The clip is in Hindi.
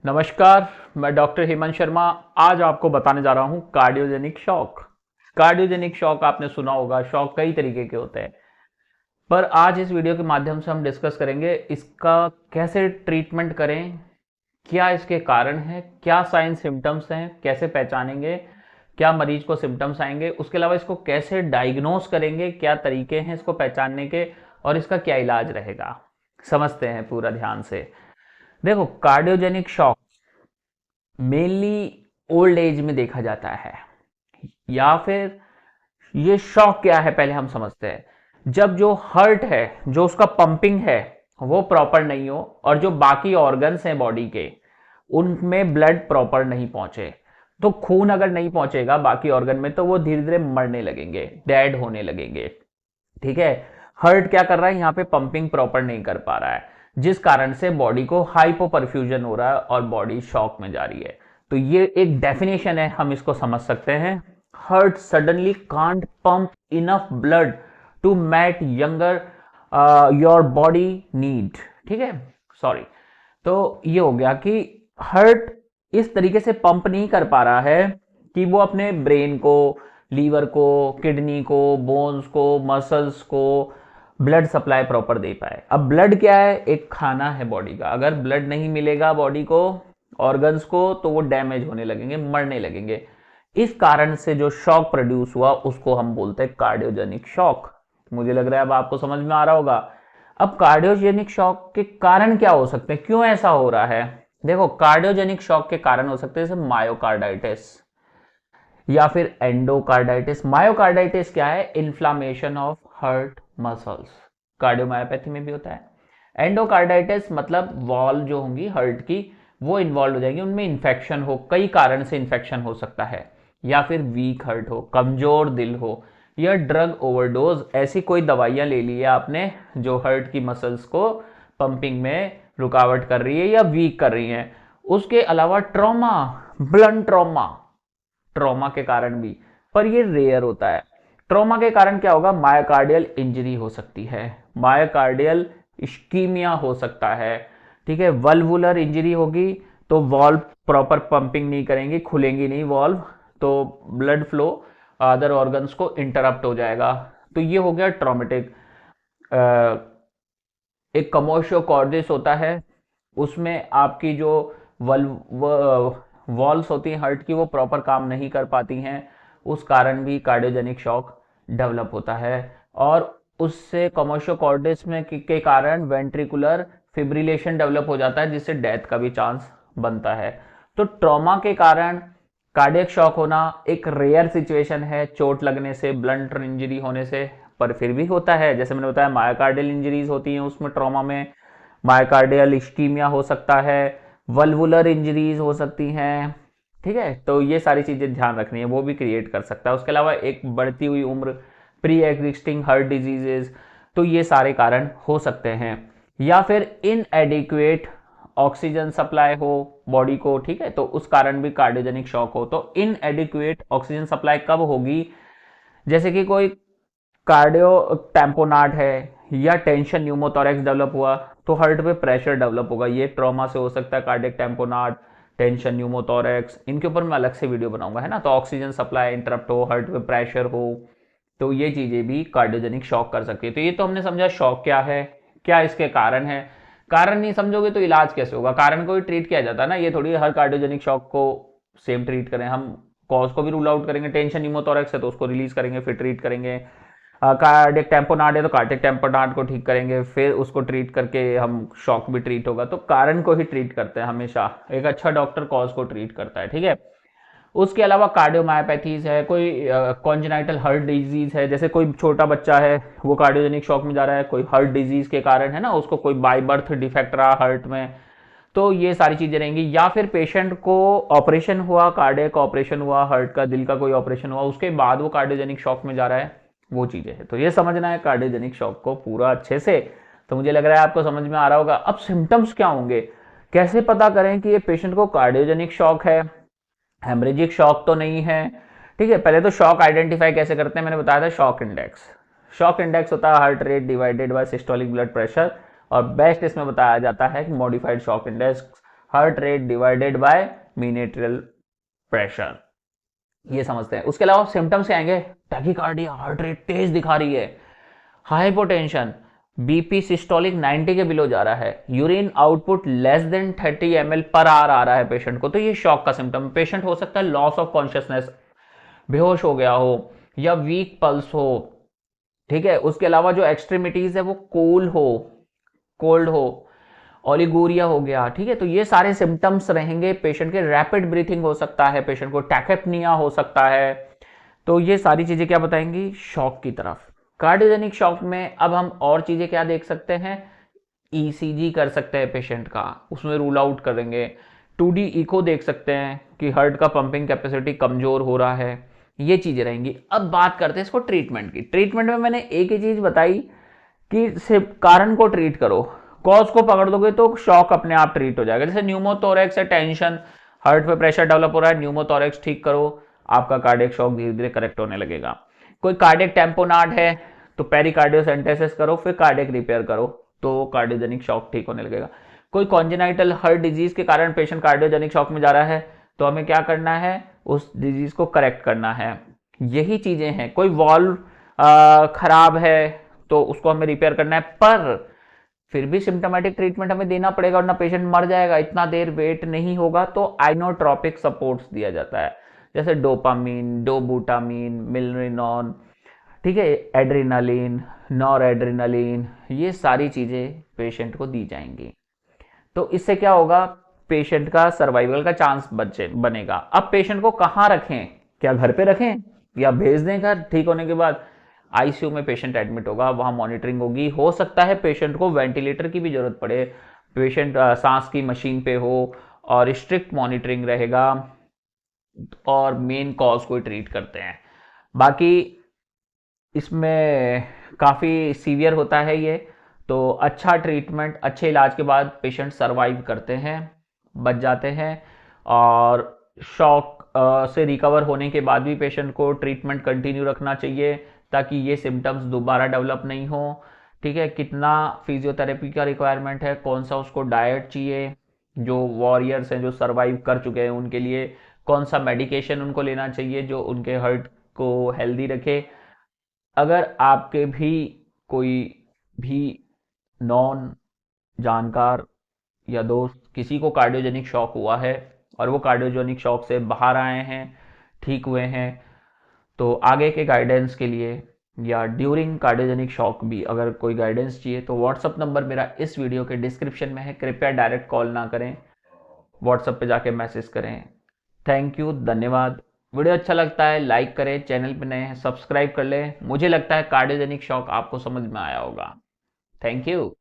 नमस्कार, मैं डॉक्टर हेमंत शर्मा। आज आपको बताने जा रहा हूं कार्डियोजेनिक शॉक। कार्डियोजेनिक शॉक आपने सुना होगा। शॉक कई तरीके के होते हैं, पर आज इस वीडियो के माध्यम से हम डिस्कस करेंगे इसका कैसे ट्रीटमेंट करें, क्या इसके कारण हैं, क्या साइन सिम्टम्स हैं, कैसे पहचानेंगे, क्या मरीज को सिम्टम्स आएंगे, उसके अलावा इसको कैसे डायग्नोस करेंगे, क्या तरीके हैं इसको पहचानने के और इसका क्या इलाज रहेगा। समझते हैं पूरा ध्यान से। देखो, cardiogenic shock mainly old age में देखा जाता है, या फिर ये शॉक क्या है पहले हम समझते हैं। जब जो हर्ट है, जो उसका पंपिंग है, वो प्रॉपर नहीं हो और जो बाकी ऑर्गन्स हैं बॉडी के उनमें ब्लड प्रॉपर नहीं पहुंचे। तो खून अगर नहीं पहुंचेगा बाकी ऑर्गन में तो वो धीरे धीरे मरने लगेंगे, डेड होने लगेंगे। ठीक है। हर्ट क्या कर रहा है, यहाँ पे पंपिंग प्रॉपर नहीं कर पा रहा है, जिस कारण से बॉडी को हाइपोपरफ्यूजन हो रहा है और बॉडी शॉक में जा रही है। तो ये एक डेफिनेशन है, हम इसको समझ सकते हैं। Heart suddenly can't pump enough blood to mat younger your body need. ठीक है, सॉरी। तो ये हो गया कि हर्ट इस तरीके से पंप नहीं कर पा रहा है कि वो अपने ब्रेन को, लीवर को, किडनी को, बोन्स को, मसल्स को ब्लड सप्लाई प्रॉपर दे पाए। अब ब्लड क्या है, एक खाना है बॉडी का। अगर ब्लड नहीं मिलेगा बॉडी को, ऑर्गन्स को, तो वो डैमेज होने लगेंगे, मरने लगेंगे। इस कारण से जो शॉक प्रोड्यूस हुआ उसको हम बोलते हैं कार्डियोजेनिक शॉक। मुझे लग रहा है अब आपको समझ में आ रहा होगा। अब कार्डियोजेनिक शॉक के कारण क्या हो सकते हैं, क्यों ऐसा हो रहा है। देखो, कार्डियोजेनिक शॉक के कारण हो सकते हैं जैसे मायोकार्डाइटिस या फिर एंडोकार्डाइटिस। मायोकार्डाइटिस क्या है, inflammation of heart muscles, cardiomyopathy में भी होता है। एंडोकार्डाइटिस मतलब वॉल जो होंगी हार्ट की वो इन्वॉल्व हो जाएंगी, उनमें इन्फेक्शन हो, कई कारण से इन्फेक्शन हो सकता है, या फिर वीक हार्ट हो, कमजोर दिल हो, या ड्रग ओवरडोज, ऐसी कोई दवाइयां ले ली है आपने जो हार्ट की मसल्स को पंपिंग में रुकावट कर रही है या वीक कर रही है। उसके अलावा ट्रॉमा, ब्लंट ट्रॉमा, ट्रॉमा के कारण भी, पर ये रेयर होता है। ट्रॉमा के कारण क्या होगा, मायोकार्डियल इंजरी हो सकती है, मायोकार्डियल इस्कीमिया हो सकता है। ठीक है, वल्वुलर इंजरी होगी तो वॉल्व प्रॉपर पंपिंग नहीं करेंगी, खुलेंगी नहीं वॉल्व, तो ब्लड फ्लो अदर ऑर्गन्स को इंटरप्ट हो जाएगा। तो ये हो गया ट्रॉमेटिक। एक कमोशो कॉर्डिस होता है, उसमें आपकी जो वॉल्स होती हैं हार्ट की वो प्रॉपर काम नहीं कर पाती हैं, उस कारण भी कार्डियोजेनिक शॉक डेवलप होता है। और उससे कमोशो कॉर्डिस में के कारण वेंट्रिकुलर फिब्रिलेशन डेवलप हो जाता है, जिससे डेथ का भी चांस बनता है। तो ट्रॉमा के कारण कार्डियक शॉक होना एक रेयर सिचुएशन है, चोट लगने से, ब्लंट इंजरी होने से, पर फिर भी होता है। जैसे मैंने बताया, मायोकार्डियल इंजरीज होती हैं उसमें, ट्रॉमा में मायोकार्डियल इस्कीमिया हो सकता है, वल्वुलर इंजरीज हो सकती हैं। ठीक है, तो ये सारी चीजें ध्यान रखनी है, वो भी क्रिएट कर सकता है। उसके अलावा एक बढ़ती हुई उम्र, प्री एग्जिस्टिंग हार्ट डिजीजेज, तो ये सारे कारण हो सकते हैं। या फिर इनएडिक्वेट ऑक्सीजन सप्लाई हो बॉडी को, ठीक है, तो उस कारण भी कार्डियोजेनिक शॉक हो। तो इनएडिक्वेट ऑक्सीजन सप्लाई कब होगी, जैसे कि कोई कार्डियो टैम्पोनाट है या टेंशन न्यूमोथोरैक्स डेवलप हुआ तो हार्ट पे प्रेशर डेवलप होगा। ये ट्रॉमा से हो सकता है, कार्डियक टैम्पोनाट, टेंशन न्यूमोथोरैक्स, इनके ऊपर मैं अलग से वीडियो बनाऊंगा, है ना। तो ऑक्सीजन सप्लाई इंटरप्ट हो, हार्ट पे प्रेशर हो, तो ये चीजें भी कार्डियोजेनिक शॉक कर सकती है। तो ये तो हमने समझा शॉक क्या है, क्या इसके कारण है। कारण नहीं समझोगे तो इलाज कैसे होगा, कारण को ही ट्रीट किया जाता है ना। ये थोड़ी हर कार्डियोजेनिक शॉक को सेम ट्रीट करें, हम कॉज को भी रूल आउट करेंगे। टेंशन न्यूमोथोरैक्स है तो उसको रिलीज करेंगे, फिर ट्रीट करेंगे। कार्डियक टेम्पोनाट है तो कार्डियक टेम्पोनाट को ठीक करेंगे, फिर उसको ट्रीट करके हम शॉक भी ट्रीट होगा। तो कारण को ही ट्रीट करते हैं हमेशा, एक अच्छा डॉक्टर कॉज को ट्रीट करता है। ठीक है, उसके अलावा कार्डियोमायोपैथीज है, कोई कॉन्जेनाइटल हार्ट डिजीज है, जैसे कोई छोटा बच्चा है वो कार्डियोजेनिक शॉक में जा रहा है, कोई हार्ट डिजीज के कारण, है ना, उसको कोई बाय बर्थ डिफेक्ट रहा हार्ट में, तो ये सारी चीजें रहेंगी। या फिर पेशेंट को ऑपरेशन हुआ, कार्डियक ऑपरेशन हुआ, हार्ट का, दिल का कोई ऑपरेशन हुआ, उसके बाद वो कार्डियोजेनिक शॉक में जा रहा है, वो चीजें है। तो ये समझना है कार्डियोजेनिक शॉक को पूरा अच्छे से। तो मुझे लग रहा है आपको समझ में आ रहा होगा। अब सिम्टम्स क्या होंगे, कैसे पता करें कि ये पेशेंट को कार्डियोजेनिक शॉक है, हेमरेजिक शॉक तो नहीं है। ठीक है, पहले तो शॉक आइडेंटिफाई कैसे करते हैं, मैंने बताया था शॉक इंडेक्स। शॉक इंडेक्स होता है heart rate divided by systolic blood pressure, और बेस्ट इसमें बताया जाता है कि modified shock index heart rate divided by mean atrial pressure, ये समझते हैं। उसके अलावा सिम्टम्स क्या आएंगे, टैकीकार्डिया, हार्ट रेट तेज दिखा रही है, हाइपोटेंशन, बीपी सिस्टोलिक 90 के बिलो जा रहा है, urine output less than 30 ml per hour आ रहा है पेशेंट को, तो ये शॉक का सिम्टम। पेशेंट हो सकता है लॉस ऑफ कॉन्शियसनेस, बेहोश हो गया हो या वीक पल्स हो, ठीक है। उसके अलावा जो एक्सट्रीमिटीज है वो कोल्ड हो, ओलिगोरिया हो गया, ठीक है। तो ये सारे सिम्टम्स रहेंगे पेशेंट के। रैपिड ब्रीथिंग हो सकता है, पेशेंट को टैकेप्निया हो सकता है। तो ये सारी चीजें क्या बताएंगी, शॉक की तरफ। कार्डियोजेनिक शॉक में अब हम और चीजें क्या देख सकते हैं, ईसीजी कर सकते हैं पेशेंट का, उसमें रूल आउट करेंगे। 2D इको देख सकते हैं कि हार्ट का पंपिंग कैपेसिटी कमजोर हो रहा है, ये चीजें रहेंगी। अब बात करते हैं इसको ट्रीटमेंट की। ट्रीटमेंट में मैंने एक ही चीज बताई कि सिर्फ कारण को ट्रीट करो, कॉज को पकड़ दोगे तो शॉक अपने आप ट्रीट हो जाएगा। जैसे न्यूमोथोरेक्स है, टेंशन, हार्ट पे प्रेशर डेवलप हो रहा है, न्यूमोथोरेक्स ठीक करो, आपका कार्डियक शॉक धीरे धीरे करेक्ट होने लगेगा। कोई कार्डियक टेम्पोनाड है तो पेरिकार्डियोसेंटेसिस करो, फिर कार्डियक रिपेयर करो, तो कार्डियोजेनिक शॉक ठीक होने लगेगा। कोई कॉन्जेनाइटल हार्ट डिजीज के कारण पेशेंट कार्डियोजेनिक शॉक में जा रहा है, तो हमें क्या करना है, उस डिजीज को करेक्ट करना है। यही चीजें हैं। कोई वॉल्व खराब है तो उसको हमें रिपेयर करना है, पर फिर भी सिम्टोमेटिक ट्रीटमेंट हमें देना पड़ेगा वरना पेशेंट मर जाएगा, इतना देर वेट नहीं होगा। तो आइनोट्रोपिक सपोर्ट्स दिया जाता है, जैसे डोपामीन, डोबूटामीन, मिलरिनॉन, ठीक है, एड्रेनालिन, नॉर एड्रेनालिन, ये सारी चीजें पेशेंट को दी जाएंगी। तो इससे क्या होगा, पेशेंट का सर्वाइवल का चांस बनेगा। अब पेशेंट को कहाँ रखें, क्या घर पे रखें या भेज दें घर ठीक होने के बाद? आईसीयू में पेशेंट एडमिट होगा, वहां मॉनिटरिंग होगी। हो सकता है पेशेंट को वेंटिलेटर की भी जरूरत पड़े, पेशेंट सांस की मशीन पे हो, और स्ट्रिक्ट मॉनिटरिंग रहेगा, और मेन कॉज को ट्रीट करते हैं। बाकी इसमें काफ़ी सीवियर होता है ये, तो अच्छा ट्रीटमेंट, अच्छे इलाज के बाद पेशेंट सरवाइव करते हैं, बच जाते हैं। और शॉक से रिकवर होने के बाद भी पेशेंट को ट्रीटमेंट कंटिन्यू रखना चाहिए ताकि ये सिम्टम्स दोबारा डेवलप नहीं हो, ठीक है। कितना फिजियोथेरेपी का रिक्वायरमेंट है, कौन सा उसको डाइट चाहिए, जो वॉरियर्स हैं जो सरवाइव कर चुके हैं उनके लिए कौन सा मेडिकेशन उनको लेना चाहिए जो उनके हार्ट को हेल्दी रखे। अगर आपके भी कोई भी नॉन जानकार या दोस्त किसी को कार्डियोजेनिक शॉक हुआ है और वो कार्डियोजेनिक शॉक से बाहर आए हैं, ठीक हुए हैं, तो आगे के गाइडेंस के लिए या ड्यूरिंग कार्डियोजेनिक शॉक भी अगर कोई गाइडेंस चाहिए तो व्हाट्सअप नंबर मेरा इस वीडियो के डिस्क्रिप्शन में है, कृपया डायरेक्ट कॉल ना करें, व्हाट्सअप पे जाके मैसेज करें। थैंक यू, धन्यवाद। वीडियो अच्छा लगता है लाइक करें, चैनल पे नए हैं सब्सक्राइब कर लें। मुझे लगता है कार्डियोजेनिक शॉक आपको समझ में आया होगा। Thank you.